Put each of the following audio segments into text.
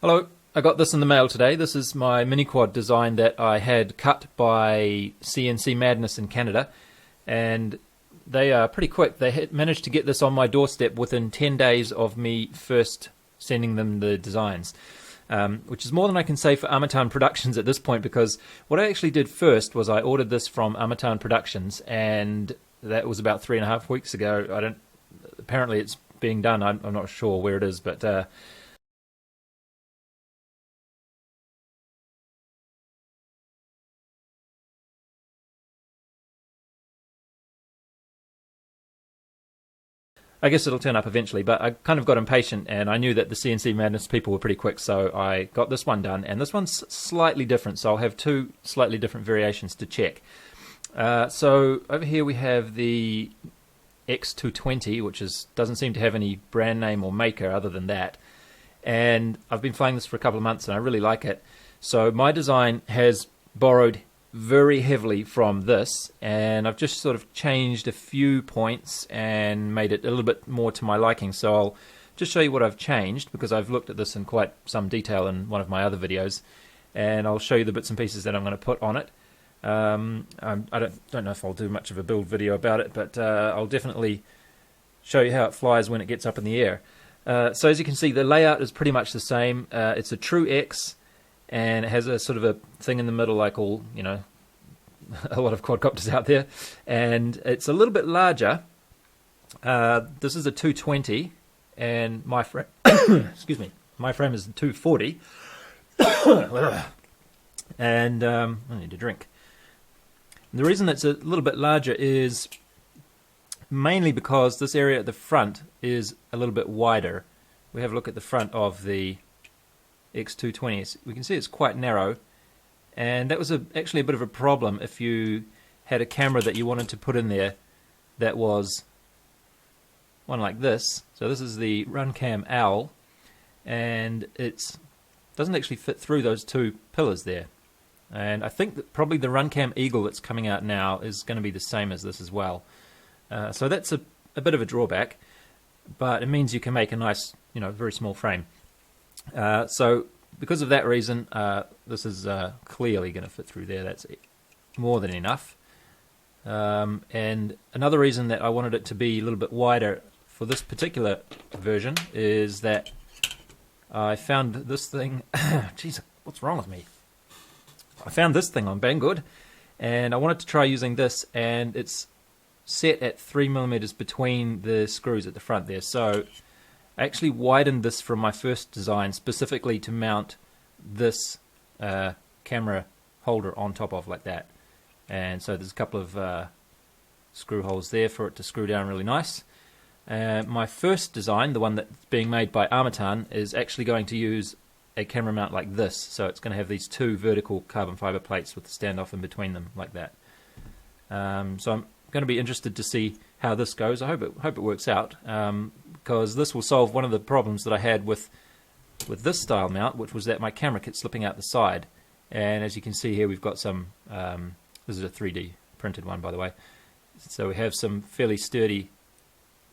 Hello, I got this in the mail today. This is my miniquad design that I had cut by CNC Madness in Canada, and they are pretty quick. They had managed to get this on my doorstep within 10 days of me first sending them the designs, which is more than I can say for Untitled Productions at this point, because what I actually did first was I ordered this from Untitled Productions, and that was about 3.5 weeks ago. Apparently it's being done. I'm not sure where it is, but I guess it'll turn up eventually, but I kind of got impatient, and I knew that the CNC Madness people were pretty quick, so I got this one done, and this one's slightly different, so I'll have two slightly different variations to check. So over here we have the X220, which doesn't seem to have any brand name or maker other than that, and I've been flying this for a couple of months, and I really like it. So my design has borrowed very heavily from this, and I've just sort of changed a few points and made it a little bit more to my liking. So I'll just show you what I've changed, because I've looked at this in quite some detail in one of my other videos, and I'll show you the bits and pieces that I'm going to put on it. I don't know if I'll do much of a build video about it, but I'll definitely show you how it flies when it gets up in the air. So as you can see, the layout is pretty much the same. It's a true X, and it has a sort of a thing in the middle, like all, a lot of quadcopters out there, and it's a little bit larger. This is a 220, and my frame, excuse me, my frame is a 240, and I need a drink. And the reason it's a little bit larger is mainly because this area at the front is a little bit wider. We have a look at the front of the X220. We can see it's quite narrow, and that was actually a bit of a problem if you had a camera that you wanted to put in there that was one like this. So this is the Runcam Owl, and it doesn't actually fit through those two pillars there. And I think that probably the Runcam Eagle that's coming out now is going to be the same as this as well. So that's a bit of a drawback, but it means you can make a nice, very small frame. So because of that reason, this is clearly going to fit through there. That's more than enough. And another reason that I wanted it to be a little bit wider for this particular version is that I found this thing. Jeez, what's wrong with me? I found this thing on Banggood, and I wanted to try using this, and it's set at 3mm between the screws at the front there. So I actually widened this from my first design specifically to mount this camera holder on top of, like that. And so there's a couple of screw holes there for it to screw down really nice. My first design, the one that's being made by Untitled, is actually going to use a camera mount like this. So it's going to have these two vertical carbon fiber plates with the standoff in between them, like that. So I'm going to be interested to see how this goes. I hope it works out, because this will solve one of the problems that I had with this style mount, which was that my camera kept slipping out the side. And as you can see here, we've got some, this is a 3D printed one, by the way, so we have some fairly sturdy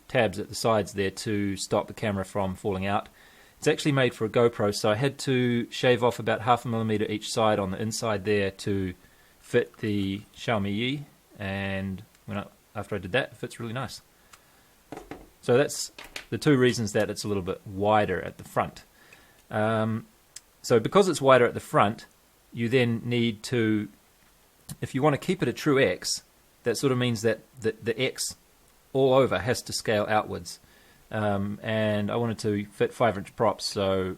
tabs at the sides there to stop the camera from falling out. It's actually made for a GoPro, so I had to shave off about 0.5 mm each side on the inside there to fit the Xiaomi Yi, and after I did that, it fits really nice. So that's the two reasons that it's a little bit wider at the front. So because it's wider at the front, you then need to, if you want to keep it a true X, that sort of means that the X all over has to scale outwards. And I wanted to fit 5-inch props, so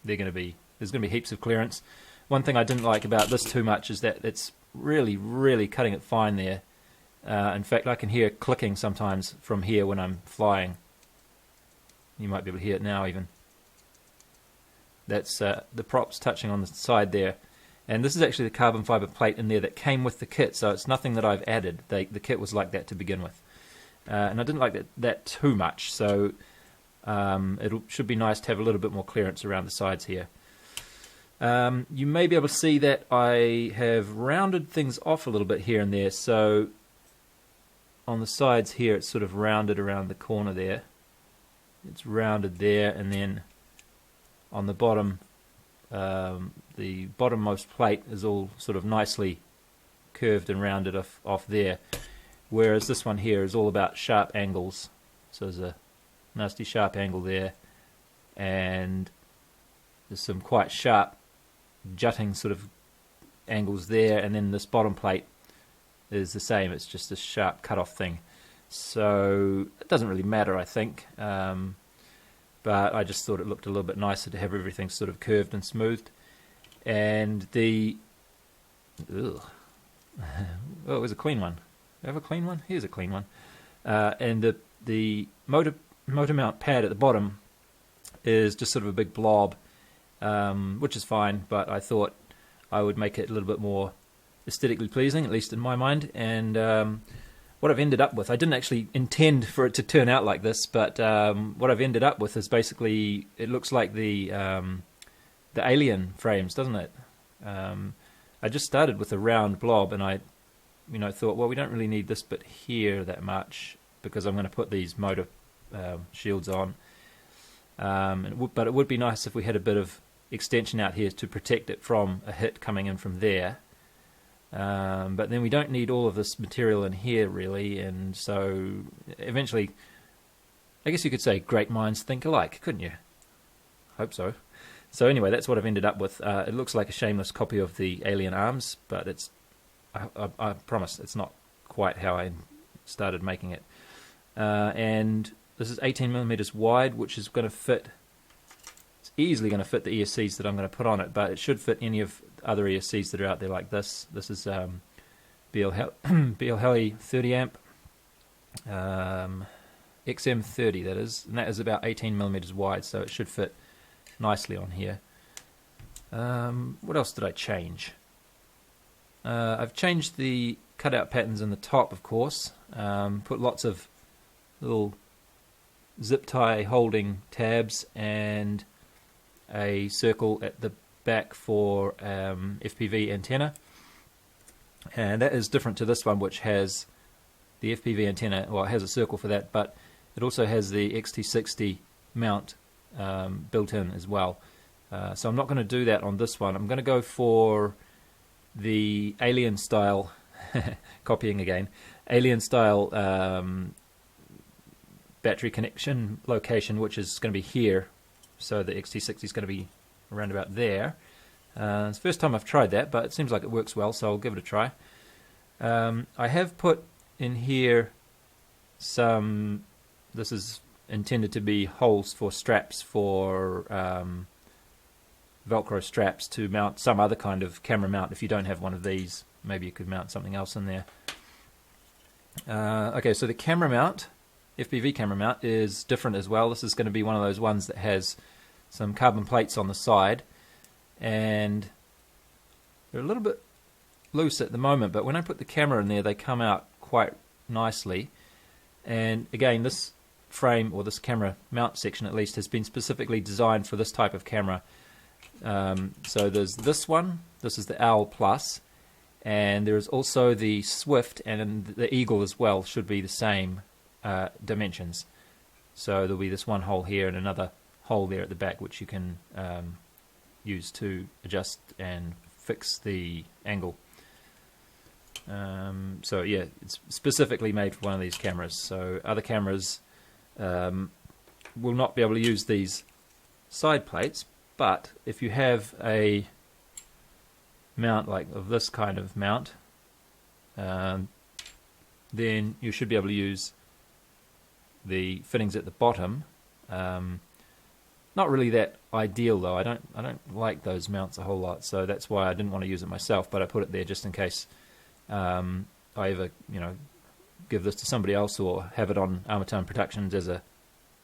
there's going to be heaps of clearance. One thing I didn't like about this too much is that it's really, really cutting it fine there. In fact, I can hear clicking sometimes from here when I'm flying. You might be able to hear it now even. That's the props touching on the side there. And this is actually the carbon fiber plate in there that came with the kit, so it's nothing that I've added. The kit was like that to begin with. And I didn't like that too much, so it should be nice to have a little bit more clearance around the sides here. You may be able to see that I have rounded things off a little bit here and there, so on the sides here it's sort of rounded around the corner there. It's rounded there, and then on the bottom, the bottommost plate is all sort of nicely curved and rounded off there, whereas this one here is all about sharp angles. So there's a nasty sharp angle there, and there's some quite sharp jutting sort of angles there, and then this bottom plate is the same. It's just a sharp cut off thing. So it doesn't really matter, I think, but I just thought it looked a little bit nicer to have everything sort of curved and smoothed. And the oh, it was a clean one. Do I have a clean one? Here's a clean one. And the motor mount pad at the bottom is just sort of a big blob, which is fine, but I thought I would make it a little bit more aesthetically pleasing, at least in my mind. And what I've ended up with, I didn't actually intend for it to turn out like this, but what I've ended up with is basically, it looks like the Alien frames, doesn't it? I just started with a round blob, and I thought, well, we don't really need this bit here that much, because I'm going to put these motor shields on. But it would be nice if we had a bit of extension out here to protect it from a hit coming in from there. But then we don't need all of this material in here, really, and so eventually, I guess you could say great minds think alike, couldn't you? Hope so. So anyway, that's what I've ended up with. It looks like a shameless copy of the Alien arms, but it's I promise it's not quite how I started making it. And this is 18mm wide, which is going to fit. It's easily going to fit the ESCs that I'm going to put on it, but it should fit any of the other ESCs that are out there like this. This is BL Heli 30 amp, XM30 that is, and that is about 18mm wide, so it should fit nicely on here. What else did I change? I've changed the cutout patterns in the top, of course. Put lots of little zip tie holding tabs and a circle at the back for FPV antenna, and that is different to this one, which has the FPV antenna. Well, it has a circle for that, but it also has the XT60 mount built in as well. So I'm not going to do that on this one. I'm going to go for the Alien style copying again, Alien style battery connection location, which is going to be here. So the XT60 is going to be around about there. It's the first time I've tried that, but it seems like it works well, so I'll give it a try. I have put in here some, this is intended to be holes for straps, for Velcro straps to mount some other kind of camera mount. If you don't have one of these, maybe you could mount something else in there. Okay, so the camera mount, FPV camera mount, is different as well. This is going to be one of those ones that has some carbon plates on the side, and they're a little bit loose at the moment, but when I put the camera in there, they come out quite nicely. And again, this frame, or this camera mount section at least, has been specifically designed for this type of camera. So there's this one, this is the Owl Plus, and there is also the Swift, and the Eagle as well should be the same dimensions. So there'll be this one hole here and another hole there at the back, which you can use to adjust and fix the angle. So yeah, it's specifically made for one of these cameras. So other cameras will not be able to use these side plates, but if you have a mount like of this kind of mount, then you should be able to use the fittings at the bottom. Not really that ideal though. I don't like those mounts a whole lot, so that's why I didn't want to use it myself. But I put it there just in case I ever, give this to somebody else or have it on Armatime Productions as a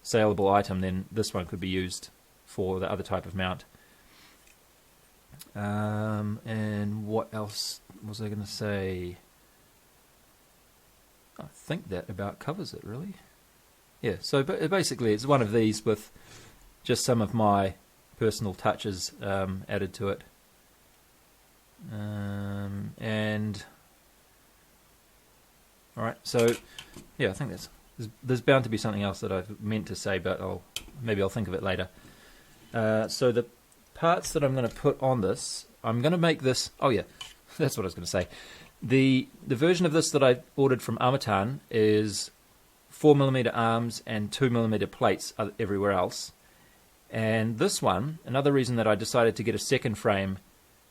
saleable item. Then this one could be used for the other type of mount. And what else was I going to say? I think that about covers it, really. Yeah, so basically it's one of these with just some of my personal touches added to it. And alright, so yeah, I think there's bound to be something else that I've meant to say, but maybe I'll think of it later. So the parts that I'm going to put on this, I'm going to make this. Oh yeah, that's what I was going to say. The version of this that I ordered from Amatan is 4mm arms and 2mm plates everywhere else. And this one, another reason that I decided to get a second frame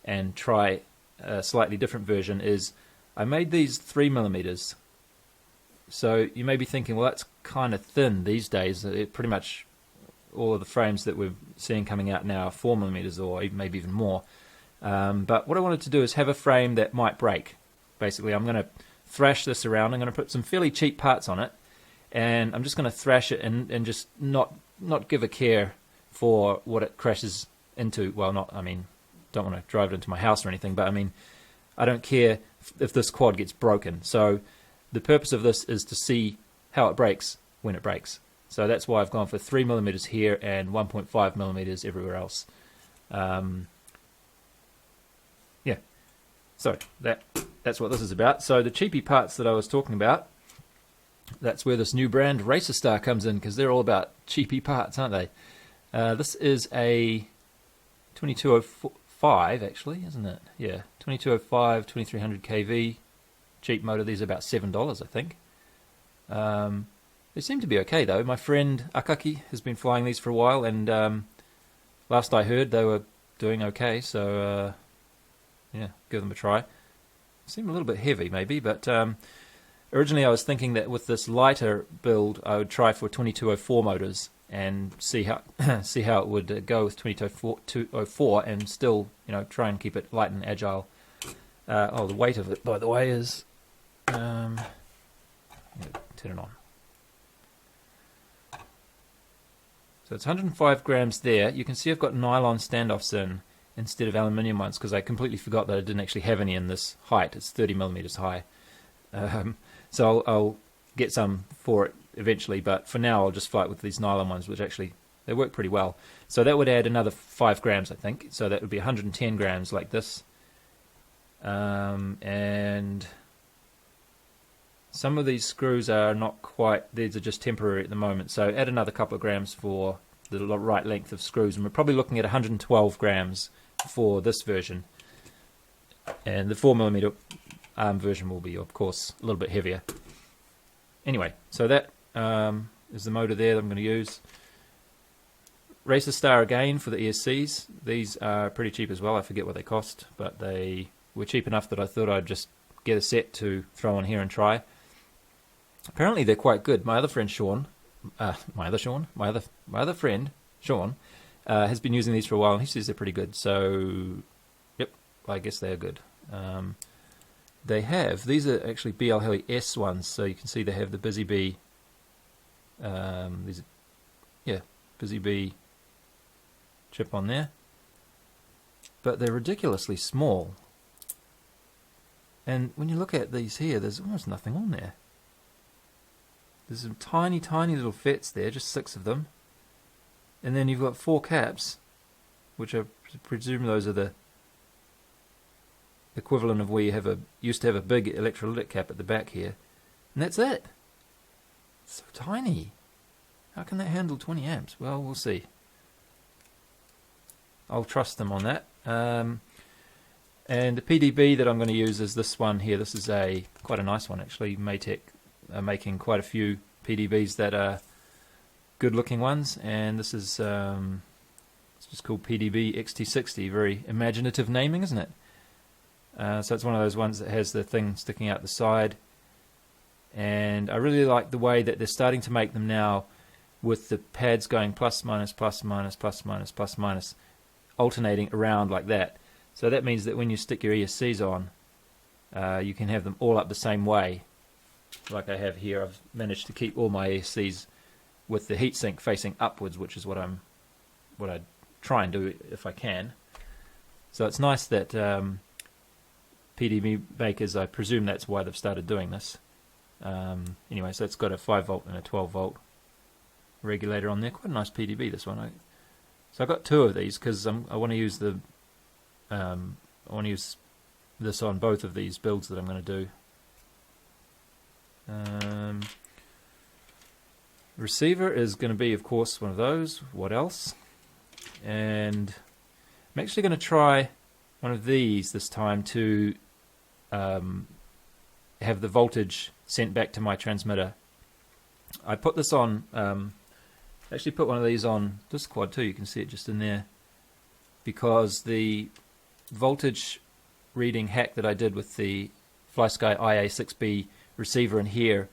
and try a slightly different version is I made these 3mm. So you may be thinking, well, that's kind of thin these days. Pretty much all of the frames that we're seeing coming out now are 4mm or maybe even more. But what I wanted to do is have a frame that might break. Basically, I'm going to thrash this around. I'm going to put some fairly cheap parts on it, and I'm just going to thrash it and just not give a care for what it crashes into. Well, don't want to drive it into my house or anything, but I don't care if this quad gets broken. So the purpose of this is to see how it breaks when it breaks. So that's why I've gone for 3mm here and 1.5mm everywhere else. Yeah, so that's what this is about. So the cheapy parts that I was talking about, that's where this new brand Racer Star comes in, because they're all about cheapy parts, aren't they? This is a 2205 actually, isn't it? Yeah, 2205, 2300 kV, cheap motor. These are about $7, I think. They seem to be okay though. My friend Akaki has been flying these for a while, and last I heard they were doing okay, so yeah, give them a try. Seem a little bit heavy maybe, but originally I was thinking that with this lighter build I would try for 2204 motors and see how it would go with 2204 and still, try and keep it light and agile. The weight of it, by the way, is turn it on. So it's 105 grams there. You can see I've got nylon standoffs in instead of aluminium ones, because I completely forgot that I didn't actually have any in this height. It's 30mm high. So I'll get some for it eventually, but for now I'll just fly it with these nylon ones, which actually, they work pretty well. So that would add another 5 grams, I think. So that would be 110 grams like this. And some of these screws are not quite, these are just temporary at the moment. So add another couple of grams for the right length of screws, and we're probably looking at 112 grams for this version. And the 4mm arm version will be, of course, a little bit heavier. Anyway, so that is the motor there that I'm going to use. Racer Star again for the ESCs. These are pretty cheap as well. I forget what they cost, but they were cheap enough that I thought I'd just get a set to throw on here and try. Apparently they're quite good. My other friend Sean, my other friend Sean, has been using these for a while, and he says they're pretty good. So, yep, I guess they're good. These are actually BL Heli S ones, so you can see they have the Busy Bee. Busy Bee chip on there, but they're ridiculously small. And when you look at these here, there's almost nothing on there. There's some tiny, tiny little fets there, just 6 of them. And then you've got 4 caps, which I presume those are the equivalent of where you used to have a big electrolytic cap at the back here. And that's it. It's so tiny. How can that handle 20 amps? Well, we'll see. I'll trust them on that. And the PDB that I'm going to use is this one here. This is quite a nice one actually. Maytech are making quite a few PDBs that are good looking ones, and this is it's just called PDB XT60. Very imaginative naming, isn't it? So it's one of those ones that has the thing sticking out the side, and I really like the way that they're starting to make them now, with the pads going plus minus plus minus plus minus plus minus, alternating around like that. So that means that when you stick your ESCs on, you can have them all up the same way, like I have here. I've managed to keep all my ESCs with the heatsink facing upwards, which is what I try and do if I can. So it's nice that PDB makers, I presume that's why they've started doing this. Anyway, so it's got a 5 volt and a 12 volt regulator on there. Quite a nice PDB, this one. So I got 2 of these because I want to use this on both of these builds that I'm going to do. Receiver is going to be, of course, one of those. What else? and I'm actually going to try one of these this time to have the voltage sent back to my transmitter. I put this on, actually put one of these on this quad too, you can see it just in there, because the voltage reading hack that I did with the FlySky IA6B receiver in here,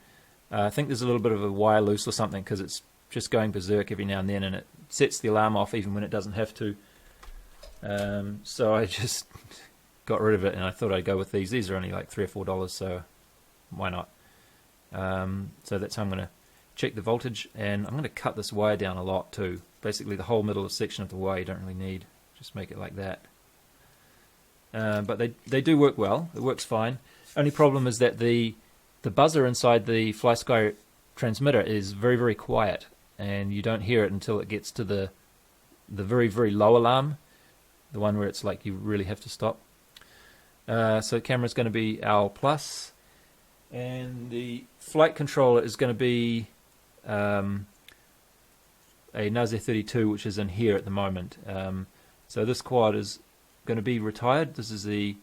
I think there's a little bit of a wire loose or something, because it's just going berserk every now and then, and it sets the alarm off even when it doesn't have to. So I just got rid of it, and I thought I'd go with these. These are only like $3 or $4, so why not? So that's how I'm going to check the voltage, and I'm going to cut this wire down a lot too. Basically the whole middle section of the wire you don't really need, just make it like that. But they do work well, it works fine. Only problem is that the buzzer inside the FlySky transmitter is very, very quiet, and you don't hear it until it gets to the very, very low alarm, the one where it's like you really have to stop. So the camera's going to be OWL Plus, and the flight controller is going to be a Naze 32, which is in here at the moment. So this quad is going to be retired. This is the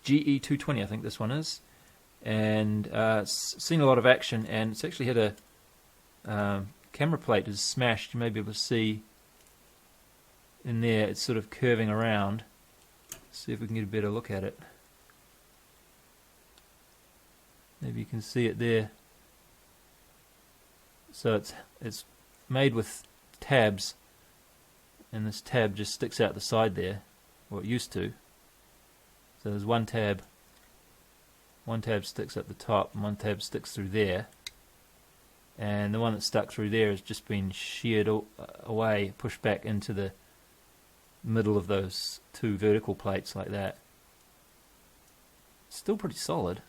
GE220, I think this one is, and it's seen a lot of action, and it's actually had a camera plate is smashed. You may be able to see in there, it's sort of curving around. See if we can get a better look at it. Maybe you can see it there. So it's made with tabs, and this tab just sticks out the side there, or it used to. So there's one tab sticks at the top, and one tab sticks through there, and the one that stuck through there has just been sheared away, pushed back into the middle of those two vertical plates like that. Still pretty solid,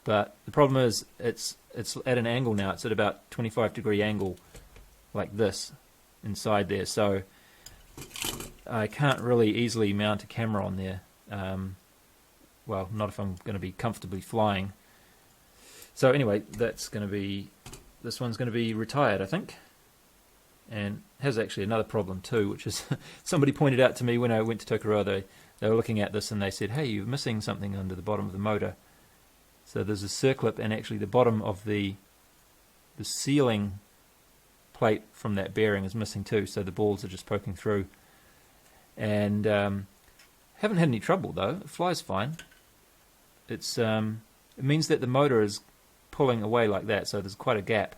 but the problem is it's at an angle now. It's at about 25-degree angle like this inside there, so I can't really easily mount a camera on there. Well, not if I'm going to be comfortably flying. So anyway, this one's going to be retired, I think. And has actually another problem too, which is somebody pointed out to me when I went to Tokoroa. They were looking at this and they said, hey, you're missing something under the bottom of the motor. So there's a circlip, and actually the bottom of the sealing plate from that bearing is missing too, so the balls are just poking through. And haven't had any trouble though, it flies fine. It means that the motor is pulling away like that, so there's quite a gap.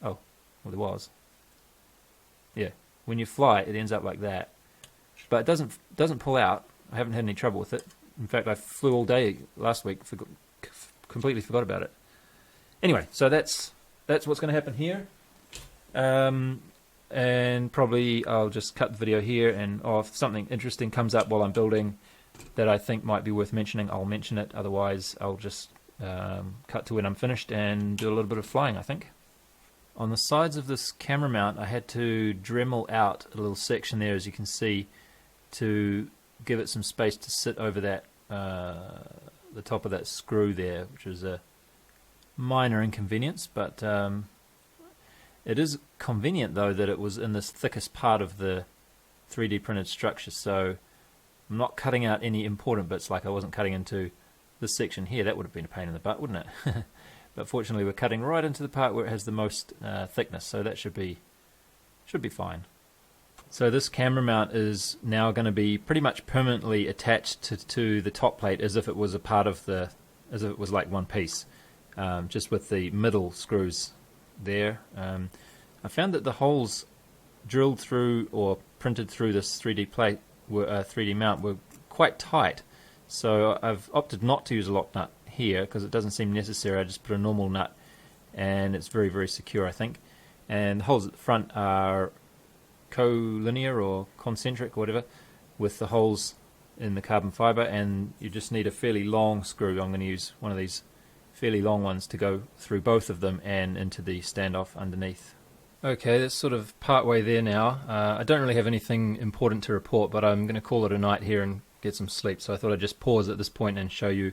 Oh, well, there was. Yeah, when you fly it ends up like that, but it doesn't pull out. I haven't had any trouble with it. In fact, I flew all day last week, completely forgot about it. Anyway, so that's what's going to happen here. And probably I'll just cut the video here, and if something interesting comes up while I'm building that I think might be worth mentioning, I'll mention it. Otherwise, I'll just cut to when I'm finished and do a little bit of flying, I think. On the sides of this camera mount, I had to Dremel out a little section there, as you can see, to give it some space to sit over that the top of that screw there, which is a minor inconvenience, but it is convenient though that it was in this thickest part of the 3D printed structure, so I'm not cutting out any important bits like I wasn't cutting into this section here. That would have been a pain in the butt, wouldn't it? But fortunately we're cutting right into the part where it has the most thickness, so that should be fine. So this camera mount is now going to be pretty much permanently attached to the top plate, as if it was a part of as if it was like one piece, just with the middle screws there. I found that the holes drilled through or printed through this 3D plate, 3D mount, were quite tight. So I've opted not to use a lock nut here because it doesn't seem necessary. I just put a normal nut, and it's very, very secure, I think. And the holes at the front are collinear or concentric or whatever, with the holes in the carbon fiber, and you just need a fairly long screw. I'm going to use one of these fairly long ones to go through both of them and into the standoff underneath. Okay, that's sort of part way there now. I don't really have anything important to report, but I'm going to call it a night here and get some sleep, so I thought I'd just pause at this point and show you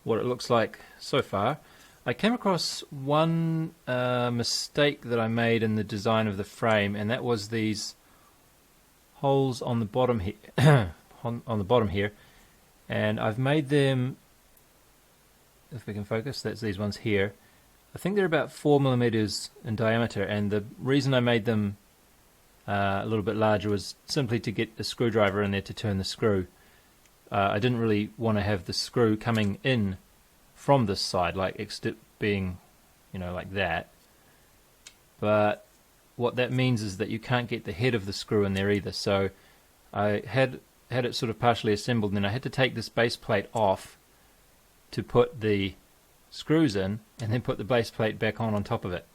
what it looks like so far. I came across one mistake that I made in the design of the frame, and that was these holes on the bottom here. on the bottom here, and I've made them, if we can focus, that's these ones here. I think they're about 4mm in diameter, and the reason I made them a little bit larger was simply to get a screwdriver in there to turn the screw. I didn't really want to have the screw coming in from this side, like it being, like that. But what that means is that you can't get the head of the screw in there either. So I had it sort of partially assembled, and then I had to take this base plate off to put the screws in, and then put the base plate back on top of it.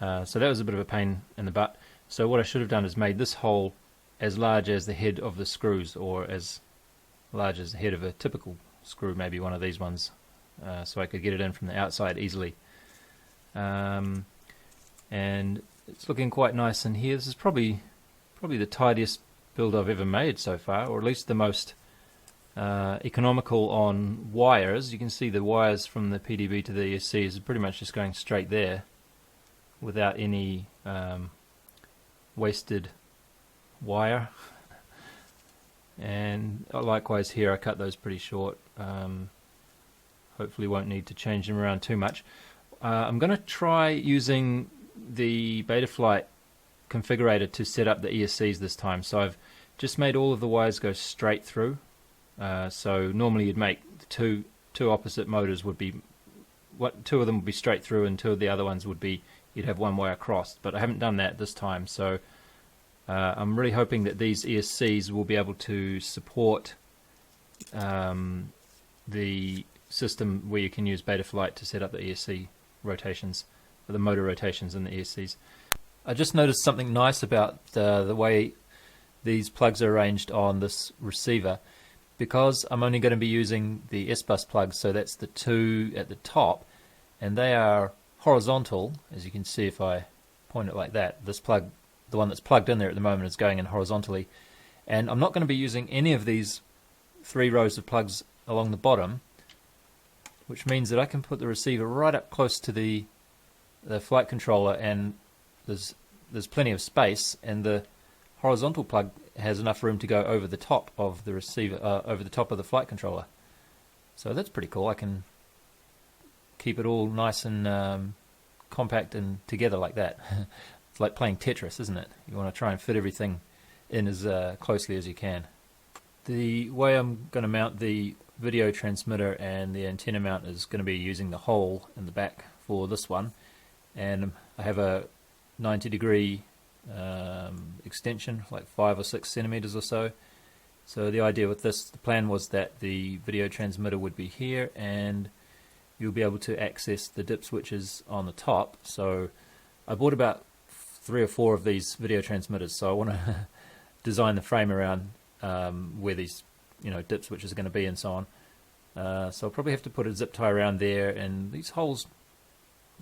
So that was a bit of a pain in the butt. So what I should have done is made this hole as large as the head of the screws, or as large as the head of a typical screw, maybe one of these ones, so I could get it in from the outside easily. And it's looking quite nice in here. This is probably the tidiest build I've ever made so far, or at least the most economical on wires. You can see the wires from the PDB to the ESC is pretty much just going straight there without any wasted wire. And likewise here, I cut those pretty short. Hopefully won't need to change them around too much. I'm going to try using the Betaflight configurator to set up the ESCs this time. So I've just made all of the wires go straight through. So normally you'd make two opposite motors would be, two of them would be straight through, and two of the other ones would be, you'd have one wire crossed. But I haven't done that this time, so I'm really hoping that these ESCs will be able to support the system where you can use Betaflight to set up the ESC rotations, or the motor rotations in the ESCs. I just noticed something nice about the way these plugs are arranged on this receiver. Because I'm only going to be using the S-bus plugs, so that's the two at the top, and they are horizontal, as you can see if I point it like that. This plug, the one that's plugged in there at the moment, is going in horizontally, and I'm not going to be using any of these 3 rows of plugs along the bottom, which means that I can put the receiver right up close to the flight controller, and there's plenty of space, and the horizontal plug has enough room to go over the top of the receiver, over the top of the flight controller. So that's pretty cool. I can keep it all nice and compact and together like that. It's like playing Tetris, isn't it? You want to try and fit everything in as closely as you can. The way I'm going to mount the video transmitter and the antenna mount is going to be using the hole in the back for this one, and I have a 90-degree extension, like 5 or 6 centimeters or so. So the idea with this, the plan was that the video transmitter would be here, and you'll be able to access the dip switches on the top. So I bought about 3 or 4 of these video transmitters, so I want to design the frame around where these dip switches are going to be and so on. So I'll probably have to put a zip tie around there, and these holes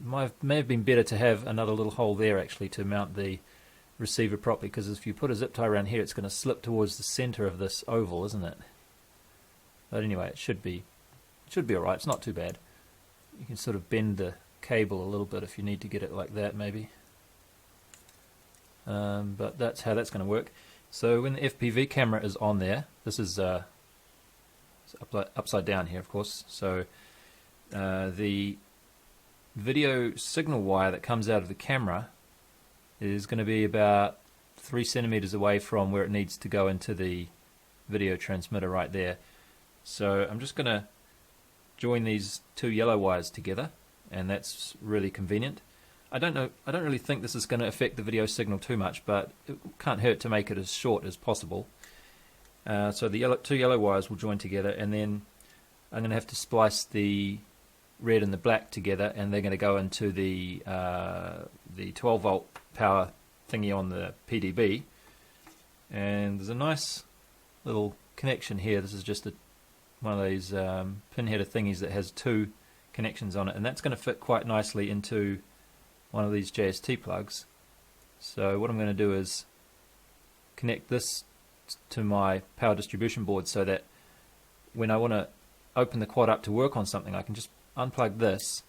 may have been better to have another little hole there actually to mount the receiver properly, because if you put a zip tie around here, it's going to slip towards the center of this oval, isn't it? But anyway, it should be alright. It's not too bad. You can sort of bend the cable a little bit if you need to get it like that, maybe. But that's how that's going to work. So when the FPV camera is on there, this is upside down here, of course. So the video signal wire that comes out of the camera is going to be about 3 centimeters away from where it needs to go into the video transmitter right there. So I'm just going to join these 2 yellow wires together, and that's really convenient. I don't really think this is going to affect the video signal too much, but it can't hurt to make it as short as possible. So the 2 yellow wires will join together, and then I'm going to have to splice the red and the black together, and they're going to go into the 12 volt power thingy on the PDB. And there's a nice little connection here. This is just one of these pin header thingies that has 2 connections on it, and that's going to fit quite nicely into one of these JST plugs. So what I'm going to do is connect this to my power distribution board, so that when I want to open the quad up to work on something, I can just unplug this,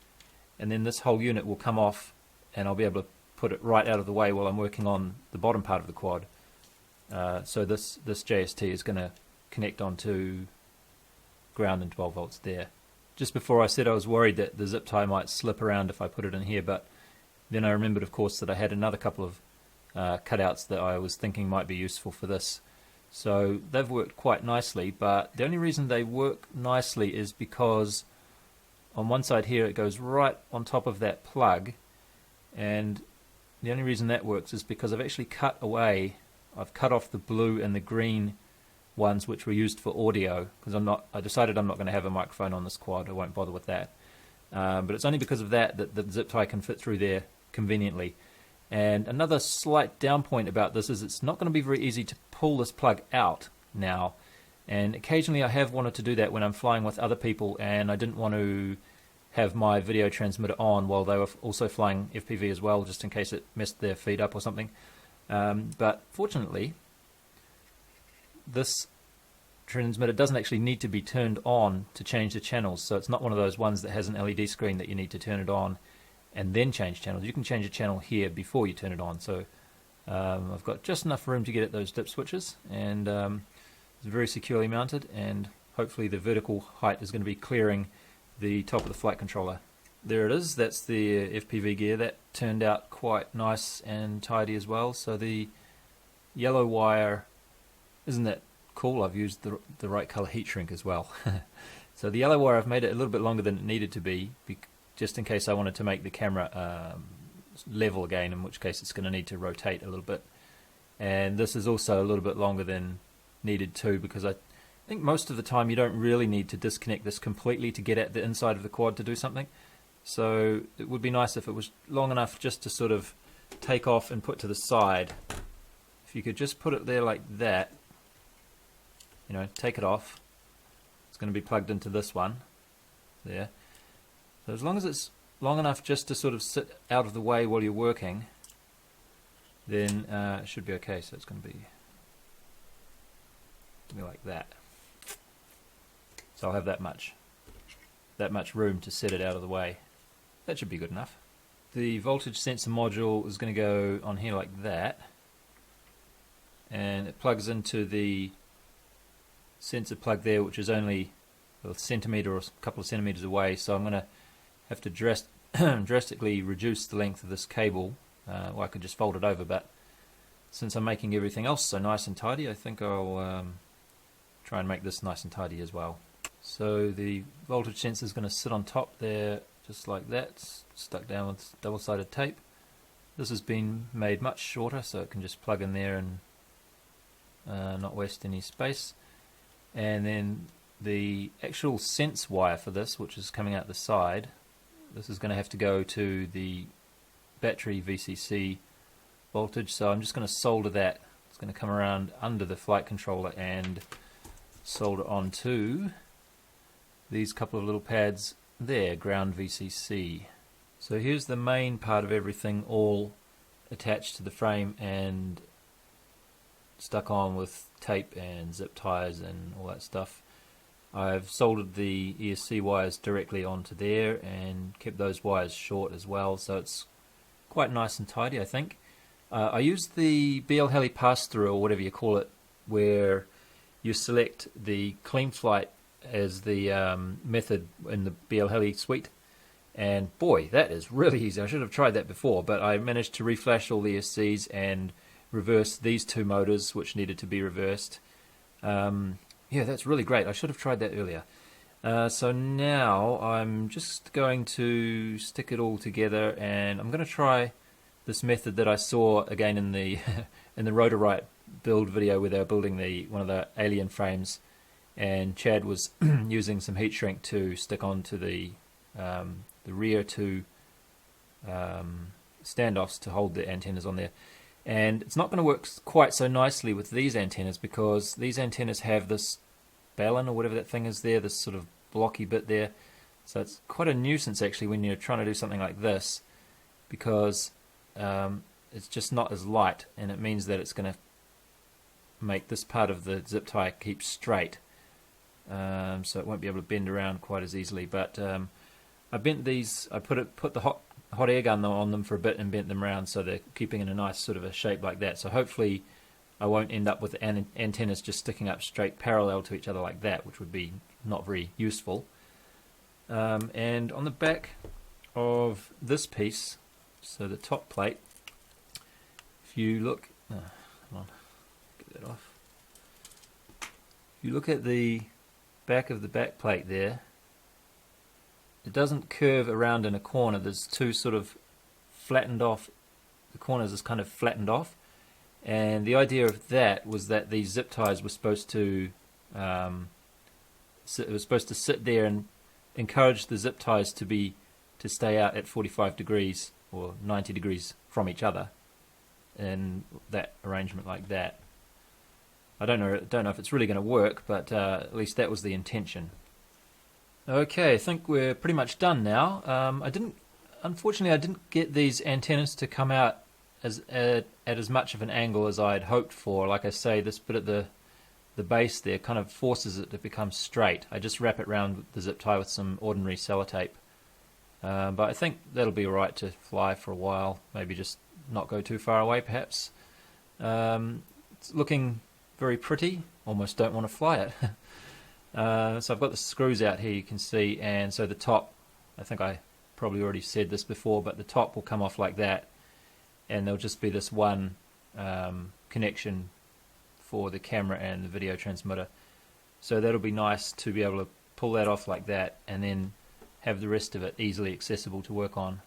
and then this whole unit will come off, and I'll be able to put it right out of the way while I'm working on the bottom part of the quad. So this JST is going to connect onto ground and 12 volts there. Just before I said I was worried that the zip tie might slip around if I put it in here, but then I remembered, of course, that I had another couple of cutouts that I was thinking might be useful for this. So they've worked quite nicely, but the only reason they work nicely is because on one side here it goes right on top of that plug, and the only reason that works is because I've actually cut off the blue and the green ones which were used for audio, because I decided I'm not going to have a microphone on this quad. I won't bother with that. But it's only because of that the zip tie can fit through there conveniently. And another slight down point about this is it's not going to be very easy to pull this plug out now. And occasionally I have wanted to do that when I'm flying with other people, and I didn't want to have my video transmitter on while they were also flying FPV as well, just in case it messed their feed up or something. But fortunately, this transmitter doesn't actually need to be turned on to change the channels, so it's not one of those ones that has an LED screen that you need to turn it on and then change channels. You can change a channel here before you turn it on. So I've got just enough room to get at those dip switches, and it's very securely mounted, and hopefully the vertical height is going to be clearing the top of the flight controller. There it is, that's the FPV gear. That turned out quite nice and tidy as well. So the yellow wire, isn't that cool? I've used the right color heat shrink as well. So the yellow wire, I've made it a little bit longer than it needed to be, just in case I wanted to make the camera level again, in which case it's going to need to rotate a little bit. And this is also a little bit longer than needed too, because I think most of the time you don't really need to disconnect this completely to get at the inside of the quad to do something. So it would be nice if it was long enough just to sort of take off and put to the side. If you could just put it there like that, you know, take it off. It's going to be plugged into this one there. So as long as it's long enough just to sort of sit out of the way while you're working, then it should be okay. So it's going to be like that. So I'll have that much room to set it out of the way. That should be good enough. The voltage sensor module is going to go on here like that, and it plugs into the sensor plug there, which is only a centimeter or a couple of centimeters away. So I'm going to have to drastically reduce the length of this cable. Well, I could just fold it over, but since I'm making everything else so nice and tidy, I think I'll try and make this nice and tidy as well. So the voltage sensor is going to sit on top there just like that, stuck down with double-sided tape. This has been made much shorter so it can just plug in there and not waste any space. And then the actual sense wire for this, which is coming out the side, this is going to have to go to the battery VCC voltage, so I'm just going to solder that. It's going to come around under the flight controller and solder onto these couple of little pads there, ground VCC. So here's the main part of everything all attached to the frame and stuck on with tape and zip ties and all that stuff. I've soldered the ESC wires directly onto there and kept those wires short as well, so it's quite nice and tidy, I think. I used the BL Heli pass-through, or whatever you call it, where you select the clean flight as the method in the BL Heli suite, and boy, that is really easy. I should have tried that before, but I managed to reflash all the ESCs and reverse these two motors which needed to be reversed. Yeah, that's really great. I should have tried that earlier. So now I'm just going to stick it all together, and I'm going to try this method that I saw again in the in the Rotorite build video where they were building one of the alien frames, and Chad was using some heat shrink to stick onto the rear two standoffs to hold the antennas on there. And it's not going to work quite so nicely with these antennas, because these antennas have this balun or whatever that thing is there, this sort of blocky bit there. So it's quite a nuisance actually when you're trying to do something like this, because it's just not as light, and it means that it's going to make this part of the zip tie keep straight, so it won't be able to bend around quite as easily. But I bent these. I put the hot air gun on them for a bit and bent them around so they're keeping in a nice sort of a shape like that. So hopefully I won't end up with the antennas just sticking up straight parallel to each other like that, which would be not very useful. And on the back of this piece, so the top plate, if you look, come on, get that off. If you look at the back of the back plate there, it doesn't curve around in a corner. There's two sort of flattened off, the corners is kind of flattened off, and the idea of that was that these zip ties were supposed to sit there and encourage the zip ties to stay out at 45 degrees or 90 degrees from each other in that arrangement like that. I don't know if it's really going to work, but at least that was the intention. Okay, I think we're pretty much done now. Unfortunately, I didn't get these antennas to come out at as much of an angle as I had hoped for. Like I say, this bit at the base there kind of forces it to become straight. I just wrap it around the zip tie with some ordinary sellotape. But I think that'll be alright to fly for a while. Maybe just not go too far away, perhaps. It's looking very pretty. Almost don't want to fly it. So I've got the screws out here, you can see, and so the top, I think I probably already said this before, but the top will come off like that, and there'll just be this one connection for the camera and the video transmitter. So that'll be nice to be able to pull that off like that and then have the rest of it easily accessible to work on.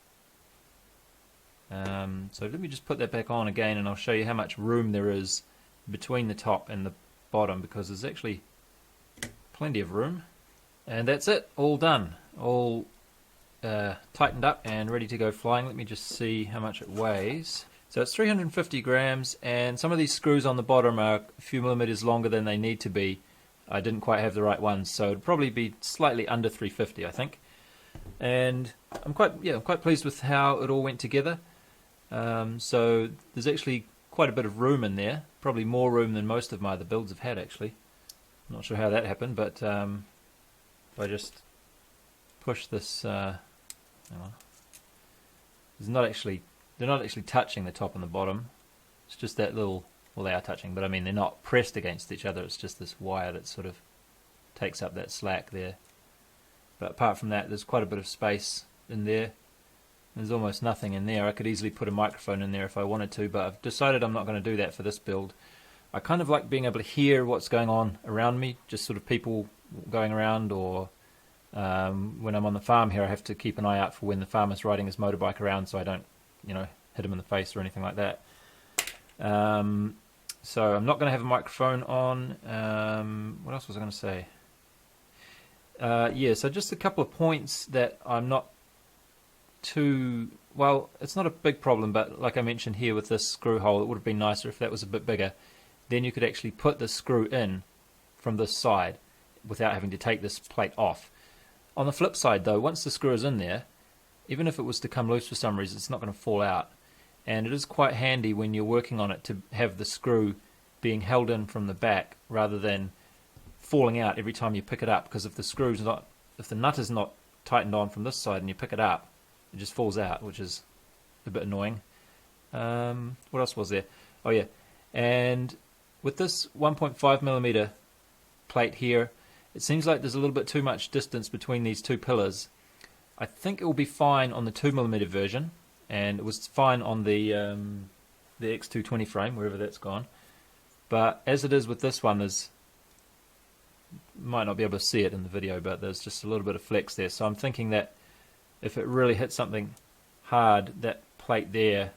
So let me just put that back on again, and I'll show you how much room there is between the top and the bottom, because there's actually plenty of room. And that's it, all done, all tightened up and ready to go flying. Let me just see how much it weighs. So it's 350 grams, and some of these screws on the bottom are a few millimeters longer than they need to be. I didn't quite have the right ones, so it'd probably be slightly under 350, I think. And I'm quite pleased with how it all went together. So there's actually quite a bit of room in there, probably more room than most of my other builds have had, actually. I'm not sure how that happened, but if I just push this, hang on. They're not actually touching the top and the bottom. It's just that little, well, they are touching, but I mean they're not pressed against each other. It's just this wire that sort of takes up that slack there. But apart from that, there's quite a bit of space in there. There's almost nothing in there. I could easily put a microphone in there if I wanted to, but I've decided I'm not going to do that for this build. I kind of like being able to hear what's going on around me, just sort of people going around, or when I'm on the farm here I have to keep an eye out for when the farmer's riding his motorbike around so I don't, hit him in the face or anything like that. So I'm not going to have a microphone on. What else was I going to say? So just a couple of points that I'm not too... Well, it's not a big problem, but like I mentioned here with this screw hole, it would have been nicer if that was a bit bigger. Then you could actually put the screw in from this side without having to take this plate off. On the flip side though, once the screw is in there, even if it was to come loose for some reason, it's not going to fall out. And it is quite handy when you're working on it to have the screw being held in from the back rather than falling out every time you pick it up, because if the nut is not tightened on from this side and you pick it up, it just falls out, which is a bit annoying. What else was there? Oh yeah, and with this 1.5mm plate here, it seems like there's a little bit too much distance between these two pillars. I think it will be fine on the 2mm version, and it was fine on the X220 frame, wherever that's gone. But as it is with this one, might not be able to see it in the video, but there's just a little bit of flex there. So I'm thinking that if it really hits something hard, that plate there,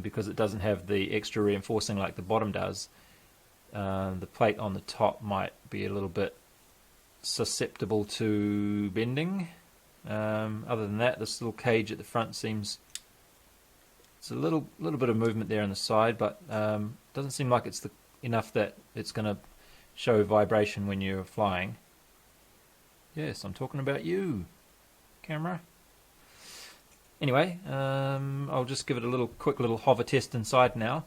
because it doesn't have the extra reinforcing like the bottom does, the plate on the top might be a little bit susceptible to bending. Other than that, this little cage at the front seems... It's a little bit of movement there on the side, but doesn't seem like it's enough that it's going to show vibration when you're flying. Yes, I'm talking about you, camera. Anyway, I'll just give it a quick little hover test inside now.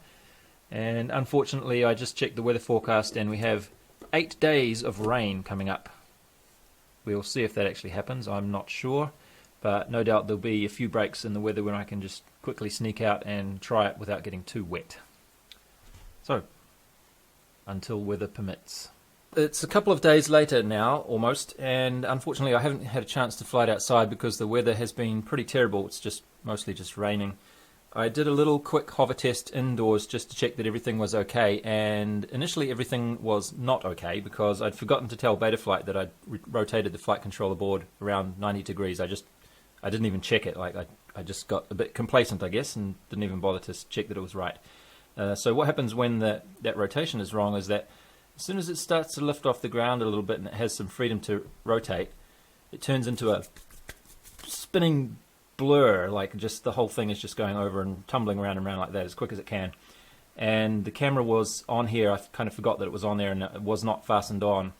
And unfortunately, I just checked the weather forecast, and we have 8 days of rain coming up. We'll see if that actually happens. I'm not sure. but no doubt there'll be a few breaks in the weather when I can just quickly sneak out and try it without getting too wet. So, until weather permits. It's a couple of days later now, almost, and unfortunately I haven't had a chance to fly it outside because the weather has been pretty terrible. It's just mostly just raining. I did a little quick hover test indoors just to check that everything was okay, and initially everything was not okay because I'd forgotten to tell Betaflight that I'd rotated the flight controller board around 90 degrees. I didn't even check it. I just got a bit complacent, I guess, and didn't even bother to check that it was right. So what happens when that rotation is wrong is that as soon as it starts to lift off the ground a little bit and it has some freedom to rotate, it turns into a spinning blur, like just the whole thing is just going over and tumbling around and around like that as quick as it can. And the camera was on here. I kind of forgot that it was on there and it was not fastened on.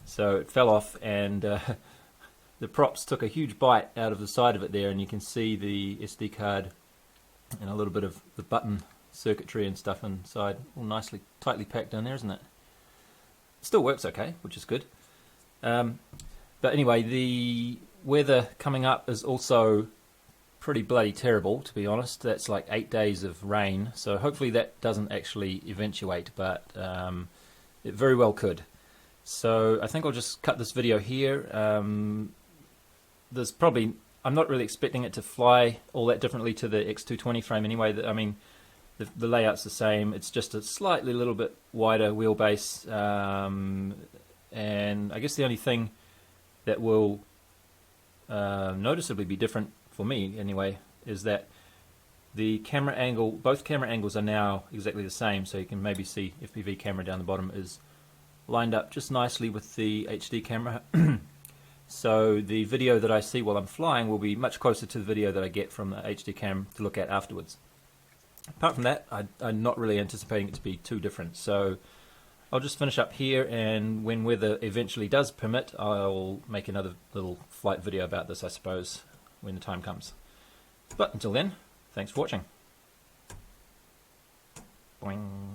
So it fell off, and the props took a huge bite out of the side of it there, and you can see the SD card and a little bit of the button circuitry and stuff inside, all nicely tightly packed in there, isn't it? Still works okay, which is good. But anyway, the weather coming up is also pretty bloody terrible, to be honest. That's like 8 days of rain, so hopefully that doesn't actually eventuate, but it very well could. So I think I'll just cut this video here. There's probably, I'm not really expecting it to fly all that differently to the X220 frame anyway. I mean, the layout's the same. It's just a slightly little bit wider wheelbase, and I guess the only thing that will noticeably be different for me anyway is that the camera angle, both camera angles are now exactly the same, so you can maybe see FPV camera down the bottom is lined up just nicely with the HD camera. So the video that I see while I'm flying will be much closer to the video that I get from the HD cam to look at afterwards. Apart from that, I'm not really anticipating it to be too different, so I'll just finish up here, and when weather eventually does permit, I'll make another little flight video about this, I suppose, when the time comes. But until then, thanks for watching. Boing.